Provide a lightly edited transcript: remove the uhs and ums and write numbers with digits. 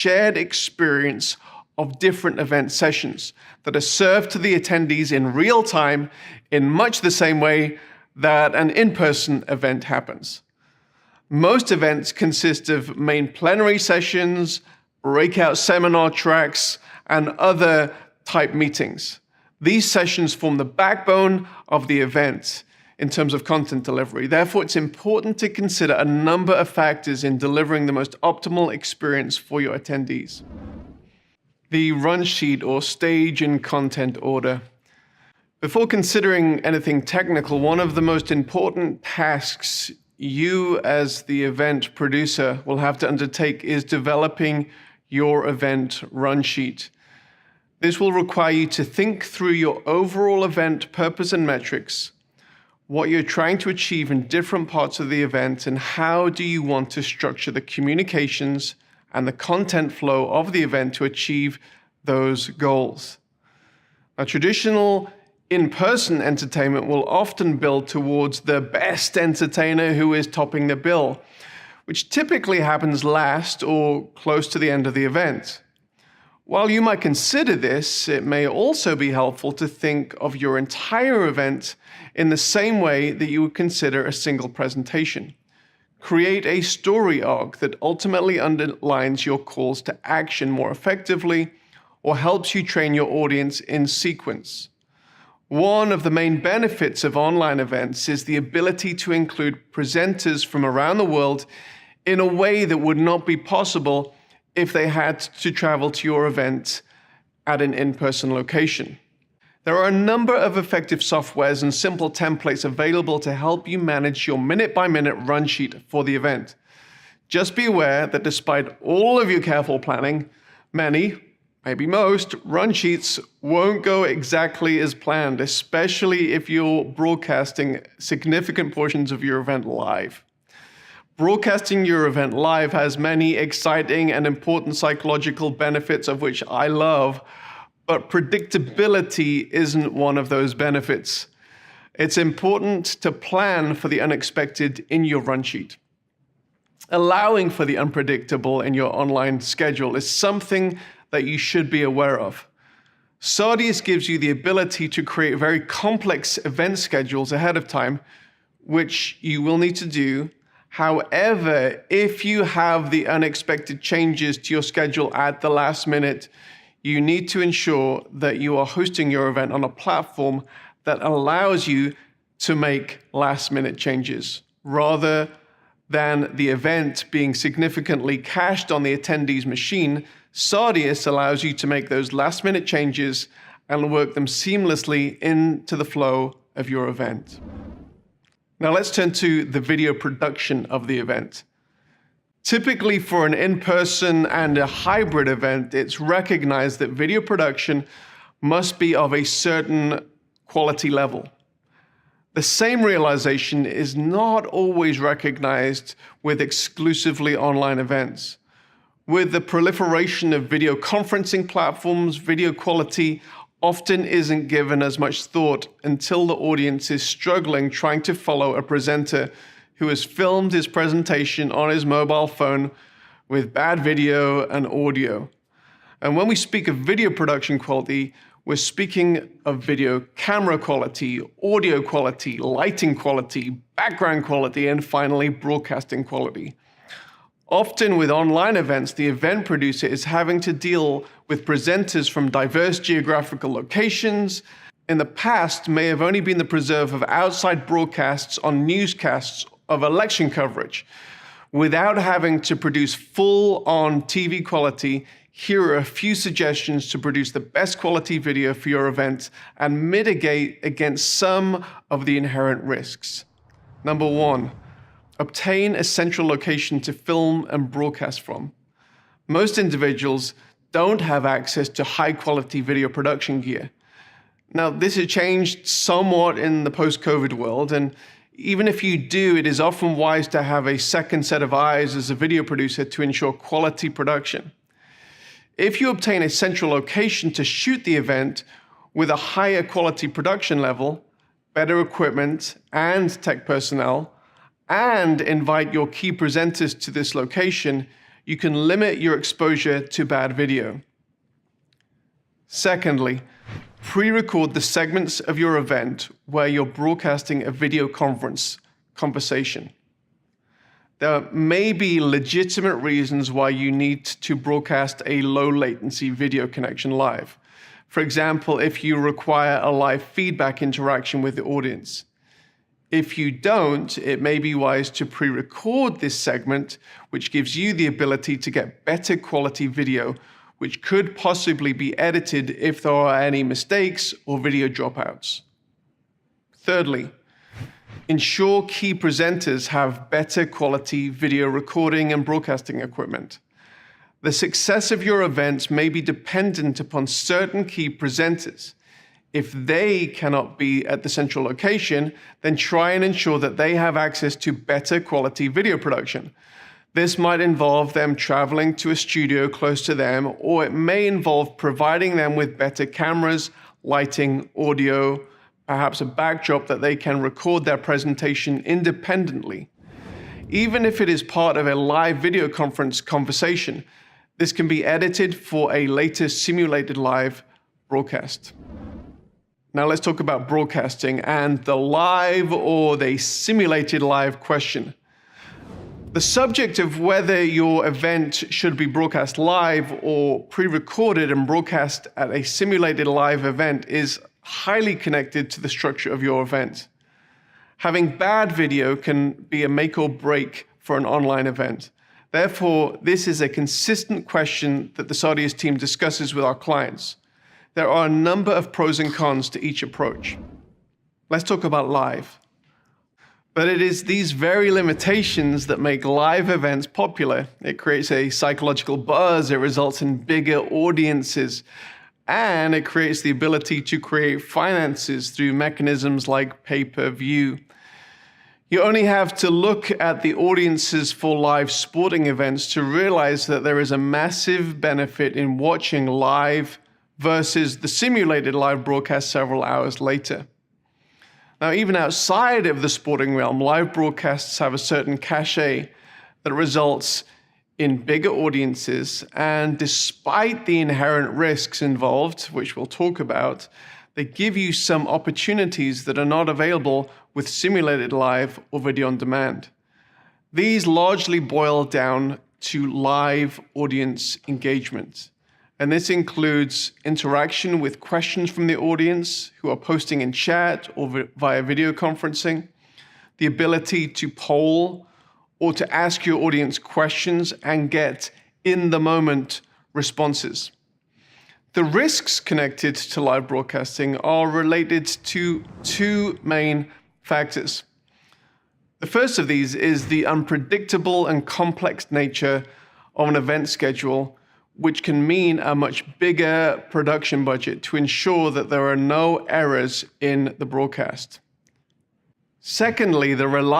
shared experience of different event sessions that are served to the attendees in real time in much the same way that an in-person event happens. Most events consist of main plenary sessions, breakout seminar tracks, and other type meetings. These sessions form the backbone of the event in terms of content delivery. Therefore, it's important to consider a number of factors in delivering the most optimal experience for your attendees. The run sheet or stage and content order. Before considering anything technical, one of the most important tasks you as the event producer will have to undertake is developing your event run sheet. This will require you to think through your overall event purpose and metrics, what you're trying to achieve in different parts of the event, and how do you want to structure the communications and the content flow of the event to achieve those goals. Now, traditional in-person entertainment will often build towards the best entertainer who is topping the bill, which typically happens last or close to the end of the event. While you might consider this, it may also be helpful to think of your entire event in the same way that you would consider a single presentation. Create a story arc that ultimately underlines your calls to action more effectively or helps you train your audience in sequence. One of the main benefits of online events is the ability to include presenters from around the world in a way that would not be possible if they had to travel to your event at an in-person location. There are a number of effective softwares and simple templates available to help you manage your minute-by-minute run sheet for the event. Just be aware that despite all of your careful planning, many, maybe most, run sheets won't go exactly as planned, especially if you're broadcasting significant portions of your event live. Broadcasting your event live has many exciting and important psychological benefits, of which I love, but predictability isn't one of those benefits. It's important to plan for the unexpected in your run sheet. Allowing for the unpredictable in your online schedule is something that you should be aware of. Sardius gives you the ability to create very complex event schedules ahead of time, which you will need to do. However, if you have the unexpected changes to your schedule at the last minute, you need to ensure that you are hosting your event on a platform that allows you to make last-minute changes, rather than the event being significantly cached on the attendee's machine. Sardius allows you to make those last-minute changes and work them seamlessly into the flow of your event. Now let's turn to the video production of the event. Typically for an in-person and a hybrid event, it's recognized that video production must be of a certain quality level. The same realization is not always recognized with exclusively online events. With the proliferation of video conferencing platforms, video quality often isn't given as much thought until the audience is struggling trying to follow a presenter who has filmed his presentation on his mobile phone with bad video and audio. And when we speak of video production quality, we're speaking of video camera quality, audio quality, lighting quality, background quality, and finally, broadcasting quality. Often with online events, the event producer is having to deal with presenters from diverse geographical locations. In the past, may have only been the preserve of outside broadcasts on newscasts of election coverage. Without having to produce full-on TV quality, here are a few suggestions to produce the best quality video for your event and mitigate against some of the inherent risks. Number 1. Obtain a central location to film and broadcast from. Most individuals don't have access to high-quality video production gear. Now, this has changed somewhat in the post-COVID world, and even if you do, it is often wise to have a second set of eyes as a video producer to ensure quality production. If you obtain a central location to shoot the event with a higher quality production level, better equipment and tech personnel, and invite your key presenters to this location, you can limit your exposure to bad video. Secondly, pre-record the segments of your event where you're broadcasting a video conversation. There may be legitimate reasons why you need to broadcast a low latency video connection live. For example, if you require a live feedback interaction with the audience. If you don't, it may be wise to pre-record this segment, which gives you the ability to get better quality video, which could possibly be edited if there are any mistakes or video dropouts. Thirdly, ensure key presenters have better quality video recording and broadcasting equipment. The success of your events may be dependent upon certain key presenters. If they cannot be at the central location, then try and ensure that they have access to better quality video production. This might involve them traveling to a studio close to them, or it may involve providing them with better cameras, lighting, audio, perhaps a backdrop that they can record their presentation independently. Even if it is part of a live video conference conversation, this can be edited for a later simulated live broadcast. Now let's talk about broadcasting and the live or the simulated live question. The subject of whether your event should be broadcast live or pre-recorded and broadcast at a simulated live event is highly connected to the structure of your event. Having bad video can be a make or break for an online event. Therefore, this is a consistent question that the Sardius team discusses with our clients. There are a number of pros and cons to each approach. Let's talk about live. But it is these very limitations that make live events popular. It creates a psychological buzz, it results in bigger audiences, and it creates the ability to create finances through mechanisms like pay-per-view. You only have to look at the audiences for live sporting events to realize that there is a massive benefit in watching live versus the simulated live broadcast several hours later. Now, even outside of the sporting realm, live broadcasts have a certain cachet that results in bigger audiences, and despite the inherent risks involved, which we'll talk about, they give you some opportunities that are not available with simulated live or video on demand. These largely boil down to live audience engagement. And this includes interaction with questions from the audience who are posting in chat or via video conferencing, the ability to poll or to ask your audience questions and get in-the-moment responses. The risks connected to live broadcasting are related to two main factors. The first of these is the unpredictable and complex nature of an event schedule, which can mean a much bigger production budget to ensure that there are no errors in the broadcast. Secondly, the reliability